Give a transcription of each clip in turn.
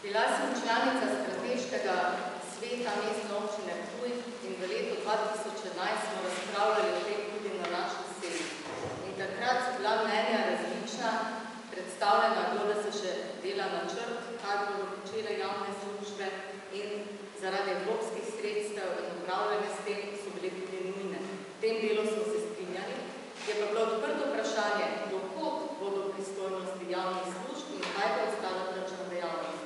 Bila sem članica strateškega sveta mestne občine Ptuj in v letu 2011 smo razpravljali o tem tudi na naši seji. In takrat so bila mnenja različna, predstavljena bilo, da se še dela načrt, kaj bodo počele javne službe in zaradi evropskih sredstev in upravljanja s tem so bile tudi nujne. V tem delu smo se strinjali. Je pa bilo odprto vprašanje, dokot bodo pristojnosti javnih služb in kaj bo ostala tržna dejavnost.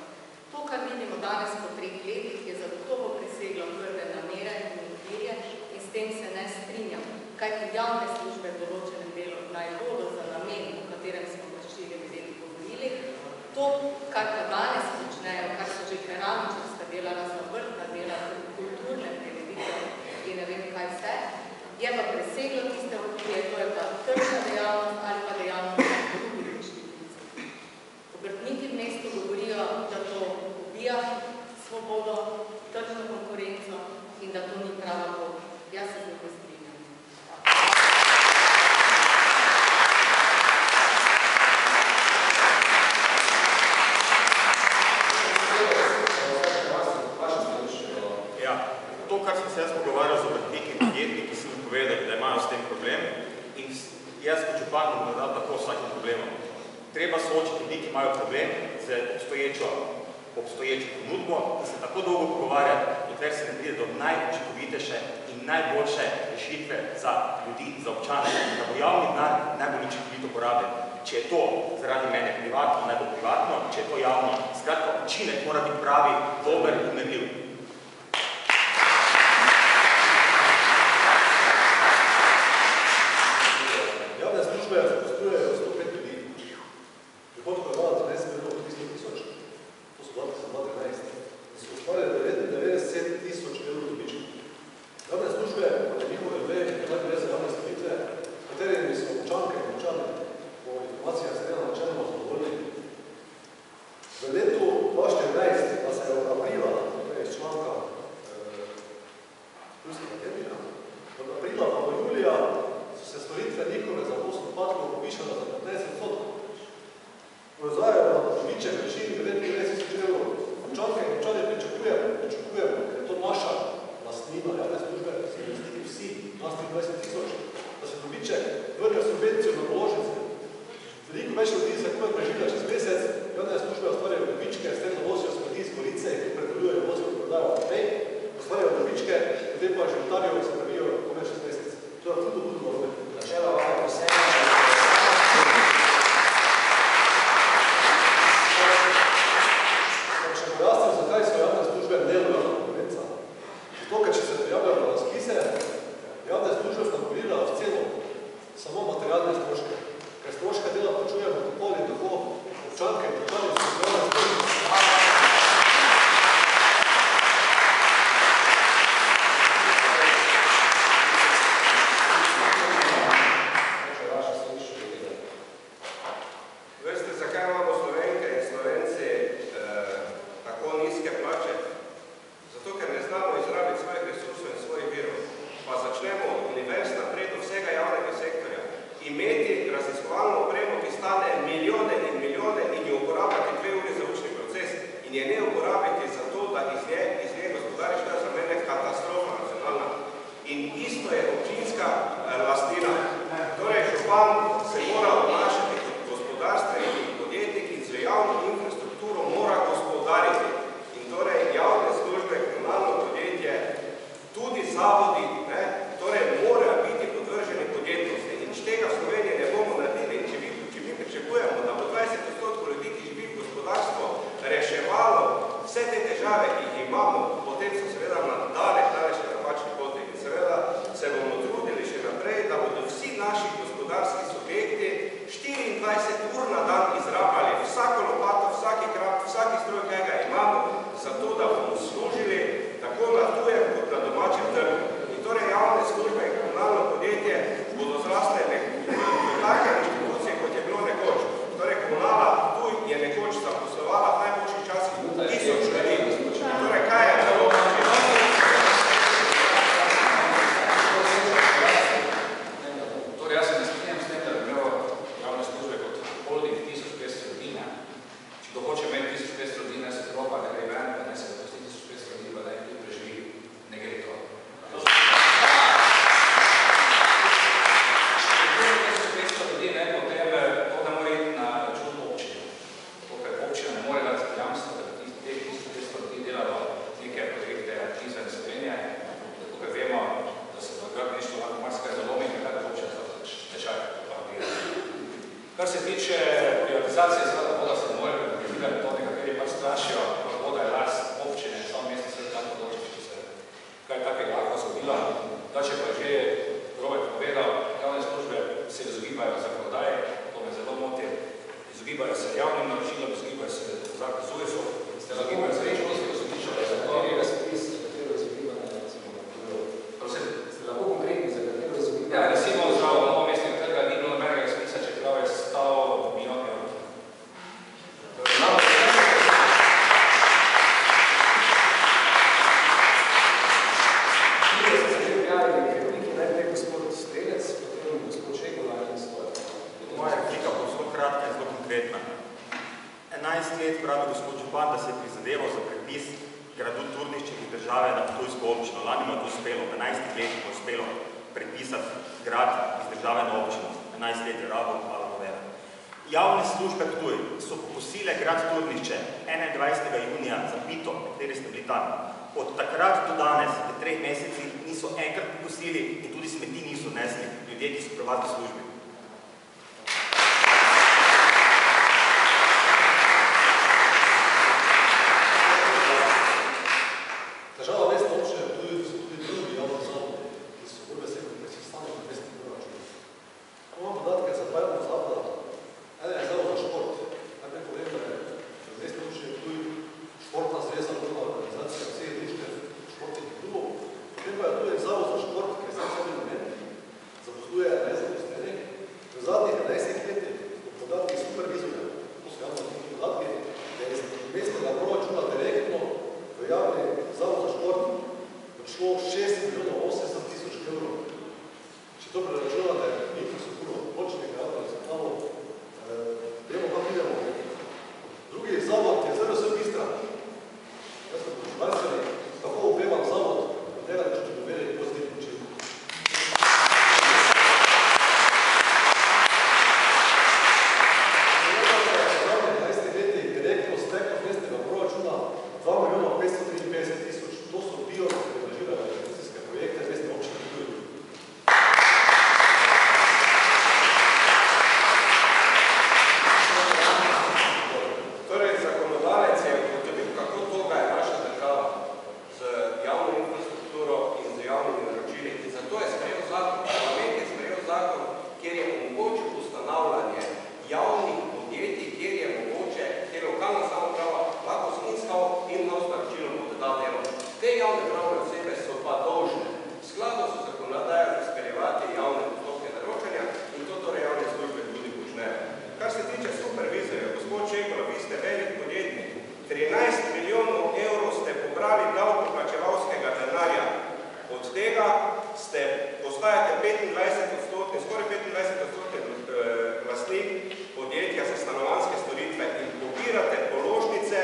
To, kar vidimo danes po 3 letih, je zagotovo preseglo prve namere in okvirje in s tem se ne strinjam, kajti javne službe v določenem delu naj bodo za namen, o katerem smo vršili ljudem govorili. To, kar pa danes počnejo, kar so že keramičarska dela, raznovrtna dela, kulturne prireditve in ne vem kaj vse, je pa preseglo tiste okvirje, to je pa tržna dejavnost ali pa dejavnost drugih inštitucij. Obrtniki v mestu govorijo, da to ubija svobodo, tržno konkurenco in da to ni prava pot. Jaz se z njim strinjam. Ja, to, kar sem se jaz pogovarjal z obrtniki in podjetniki, so mi povedali, da imajo s tem problem in jaz kot župan bom naredil tako vsakim problemom. Treba soočiti ljudi, ki imajo problem z obstoječo ponudbo, da se tako dolgo pogovarjati, dokler se ne pride do najučinkovitejše in najboljše rešitve za ljudi, za občane, da bo javni denar najbolj učinkovito porabljen. Če je to zaradi mene privatno, naj bo privatno, če je to javno, skratka, učinek mora biti pravi, dober in merljiv. Javne službe zaposlujejo 105 ljudi. Prihodko je 13 milijonov 300 tisoč. To so 2013. In so ustvarjali 90 tisoč evrov dobička. Javne službe, da njihove dve, kaj gre za javne storitve, katerimi so občanke in občani po informacijah strela načeloma zadovoljni. V letu 2014 pa se je od aprila, torej iz članka Ptujskega termina, od aprila pa do julija so se storitve njihove za poslopatko povišale za 15%. Proizvajajo na dobiček višini 90 evrov. Občanke in občani pričakujemo, ker je to naša lastnina, javne službe, se investiti vsi, nas 23 tisoč, da se dobiček vrne subvencijo na položnice. Veliko več ljudi se komaj preživlja čez mesec, javne službe ustvarjajo dobičke, s tem zavosijo smeti iz Gorice, ki predelujejo vozno prodajo naprej, ustvarjajo dobičke, potem pa životarijo se pravijo komaj čez mesec. To je tudi dobro. Načela vama posebno. Pojasnim, zakaj so javne službe nelojalna konkurenca. Zato, ker če se prijavljajo na razpise, javne službe stimulirajo v celo samo materialne stroške. Ker stroške dela plačujemo tako ali tako občanke in občani so javne službe. Veste, zakaj imamo Slovenke in Slovenci tako nizke plače? Zato, ker ne znamo izrabiti svojih resursov in svojih virov. Pa začnemo od univerz naprej do vsega javnega sektorja. Imeti raziskovalno opremo, ki stane milijone in milijone in jo uporabljati 2 uri za učni proces in je ne uporabiti za to, da iz nje gospodariš, to je za mene katastrofa nacionalna. In isto je občinska lastnina. Torej, župan se mora obnašati kot gospodarstvenik in podjetnik in z javno infrastrukturo mora gospodariti. In torej, javne službe, komunalno podjetje, tudi zavodi, torej morajo biti podvrženi podjetnosti. In če tega v Sloveniji ne bomo naredili, če mi pričakujemo, da bo 20% ljudi, ki živi v gospodarstvu, reševalo vse te težave, ki jih imamo, potem so seveda na daleč napačni poti. In seveda se bomo trudili še naprej, da bodo vsi naši gospodarski subjekti 24 ur na dan izrabljali vsako lopato, vsaki krap, vsaki stroj, kaj ga imamo, zato da bomo služili tako na tujem kot na domačem trgu. In torej javne službe in komunalno podjetje bodo zrasle v take inštitucije, kot je bilo nekoč. Torej komunala Ptuj je nekoč zaposlovala v najboljših časih 1000 ljudi. Torej kaj je zelo privatizacijo, voda je last občine, samo mestni svet lahko odloči, če se kaj takega lahko zgodila. Da, če pa že Robert povedal, javne službe se izogibajo zakonodaje, to me zelo moti, izogibajo se javnim naročilom, izogibajo se ZUJF-u, izogibajo se rečkovskega sodišča, da je zato... Prosim, ste lahko konkretni, za katero izogibanje? Ja, recimo za novo mestnega trga ni bilo nobenega razpisa, čeprav je stal milijon evrov. Moja replika bo zelo kratka in zelo konkretna. 11 let pravi gospod župan, da se je prizadeval za prepis gradu Turnišče iz države na Ptujsko občino. Lani mu je to uspelo, v 11 letih mu je uspelo prepisati grad iz države na občino. 11 let je rabo, hvala novela. Javne službe Ptuj so pokosile grad Turnišče 21. junija za Pito, kateri ste bili tam. Od takrat do danes, v 3 mesecih, niso enkrat pokosili in tudi smeti niso nesli ljudje, ki so pri vas v službi. Država mestna občina Ptuj so tudi drugi javni zavodi, ki so bolj veseli, da se stane v mestni proračun. Imam podatke za 2 javna zavoda. Eden je zavod za šport. Najprej povem, da je v mestni občini Ptuj športna zveza, vodna organizacija vseh društev, športnih klubov. Potem pa je tudi zavod za šport, ki je sam sebi namen, zaposluje 11 zaposlenih. V zadnjih 11 letih po podatkih supervizorja, to so javno podatki, da je iz mestnega proračuna direktno v javni zavod za šport odšlo 6.800.000 evrov. Če to preračunate infrastrukturo, počnih javnih zastavov, vemo, kako idemo. Drugi zavod je ZRS Bistra. Jaz sem počuvarstveni, kako upevam zavod, od tega, da če dobili pozitivni učin. Direktno steklo mestnega proračuna 2.553.000. To so bio-realizirane investicijske projekte mestne občine Ptuj. Torej, zakonodajalec je ugotovil, kako dolga je naša država z javno infrastrukturo in z javnimi naročili. In zato je sprejel zakon, parlament je sprejel zakon, kjer je omogočil ustanavljanje javnih podjetij, kjer je mogoče, kjer lokalna samouprava lahko z in-house naročilom odda delo. Te javne pravne osebe so pa dolžne v skladu s zakonodajo izpeljevati javne postopke naročanja in to torej javne službe tudi počnejo. Kar se tiče supervizorja, gospod Čekola, vi ste velik podjetnik. 13 milijonov evrov ste pobrali davkoplačevalskega denarja. Od tega ste postajate 25%, skoraj 25% lastnik podjetja za stanovanjske storitve in pobirate položnice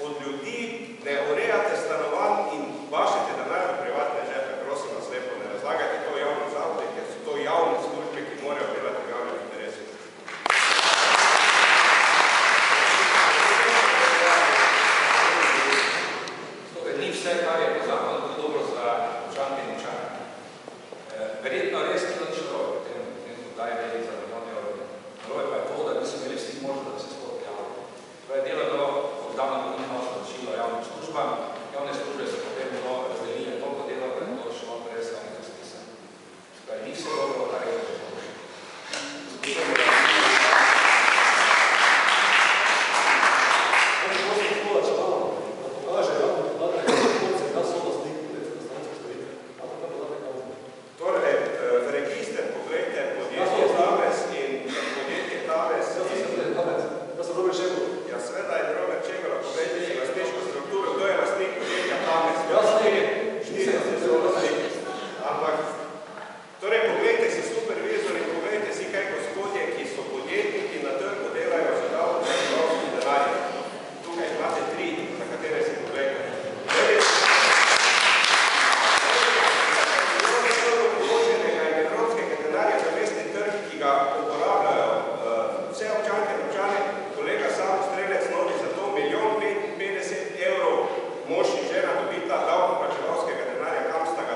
od ljudi, ne urejate stanovanj in vašete denar v privatne žepe. Prosim vas lepo, ne razlagajte to javnim zavodom, ker so to javne službe, ki morajo delati v javnem interesu. Ni vse, kar je po zakonu tudi dobro za občanke in občane. Verjetno res ni nič narobe v tem, da je velik za milijon evrov. Narobe pa je to, da niso imeli vsi možno, da se sploh prijavili. To je delalo oddavno kot in-house naročilo javnim službam. Javne službe so potem razdelile toliko dela, da je to šlo brez javnih razpisa. Torej, ni vse dobro, kar je dobro. Torej, v register pogledajte podjetje Taves in podjetje Taves. Jaz sem Robert Čekola. Ja, sveda je Robert Čekola, pogledajte si lastniško strukturo, kdo je lastnik podjetja Taves. Jaz ne. Ampak, torej, pogledajte si supervizor in pogledajte si kaj gospodje, ki so podjetniki na trgu delajo za davkoplačevalskim denarjem. Tukaj imate 3, na katere si pogledajte. Ki ga uporabljajo vse občanke in občane, kolega Samo Strelec novi za to 1.050.000 evrov mož in žena dobita davkoplačevalskega denarja, kam sta ga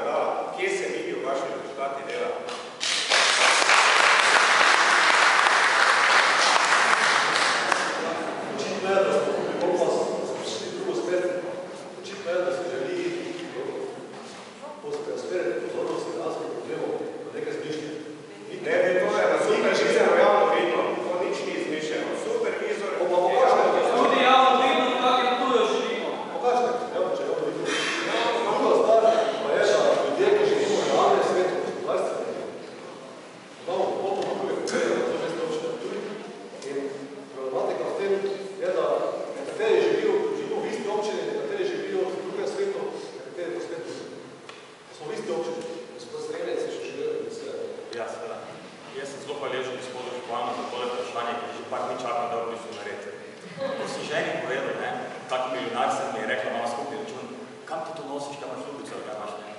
rekla, imamo skupni račun, kam ti to nosiš, kaj imaš ljubico, kaj imaš ne?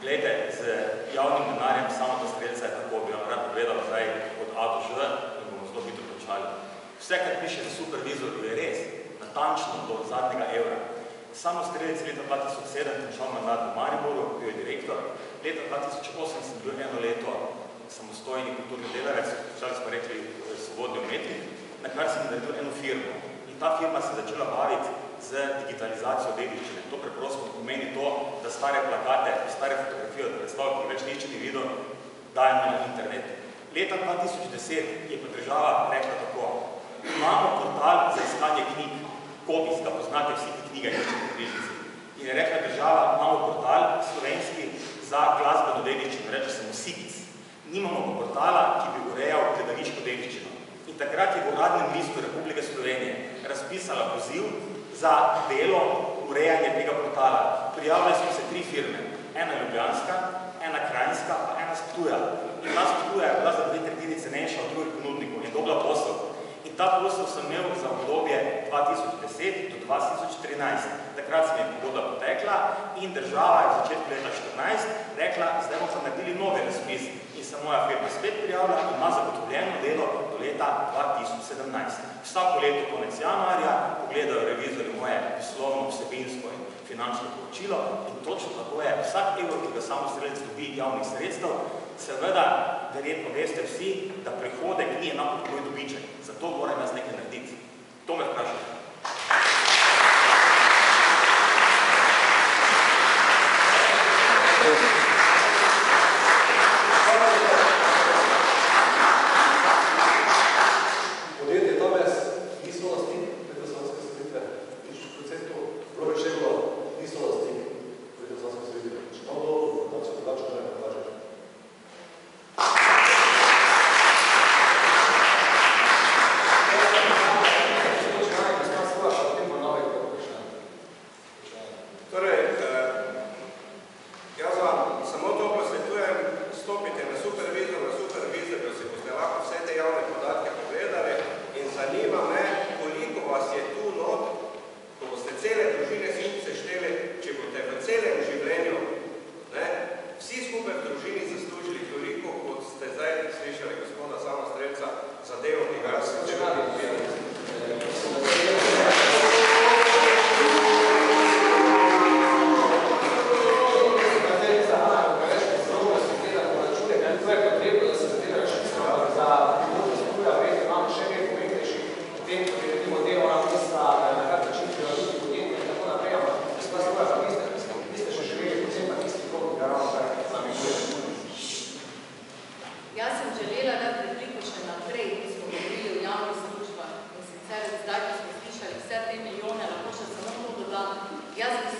Glejte, z javnim denarjem samodostrelca je tako, bi vam rad povedal zdaj od A do Ž in bomo zelo hitro končali. Vse, kar piše za supervizorju, je res, natančno do zadnjega evra. Samostrelec leta 2007 končal mandat v Mariboru, bil je direktor. Leta 2008 sem bil eno leto samostojni kulturni delavec, včasih smo rekli svobodni umetnik, na kar sem naredil eno firmo. In ta firma se začela baviti z digitalizacijo dediščine. To preprosto pomeni to, da stare plakate, stare fotografije od predstav, ki več nič ni videl, dajemo na internet. Leta 2010 je pa država rekla tako, imamo portal za iskanje knjig, Kobis, da poznate vsi te knjige, iščete knjižnici. In je rekla država, imamo portal slovenski za glasbeno dediščino, reče se mu Sigic. Nimamo pa portala, ki bi urejal gledališko dediščino. In takrat je v uradnem listu Republike Slovenije razpisala poziv za delo urejanje tega portala. Prijavili smo se 3 firme, ena ljubljanska, ena krajinska, pa ena s Ptuja. In ta s Ptuja je bila za 2/3 cenejša od drugih ponudnikov in dobila posel. In ta posel sem imel za obdobje 2010 do 2013. Takrat sem je pogodba potekla in država je v začetku leta 2014 rekla, zdaj bomo pa naredili novi razpis. In se moja firma spet prijavila in ima zagotovljeno delo do leta 2017. Vsako leto konec januarja pogledajo revizorji moje poslovno, vsebinsko in finančno poročilo in točno tako je. Vsak evro, ki ga samostrelec dobi javnih sredstev, seveda, verjetno veste vsi, da prihodek ni enako kot moj dobiček. Zato moram jaz nekaj narediti. To me vprašate. Podjetje Tames niso lastnik predstavljanske storitve, nič v procentu, Robert Šeglo niso lastnik predstavljanske storitve. Če imamo dobro informacijo, drugače ne pokažeš. Torej, jaz vam samo to posvetujem, stopite na supervizorju, si boste lahko vse te javne podatke pogledali in zanima me, koliko vas je tu not, ko boste cele družine skupaj sešteli, če boste v celem življenju, ne, vsi skupaj v družini zaslužili toliko, kot ste zdaj slišali gospoda samostrelca za delo, ki ga ste Jaz sem želela dati repliko še naprej, ko smo govorili o javnih službah in sicer zdaj, ko smo slišali vse te milijone, lahko še samo to dodam. Jaz bi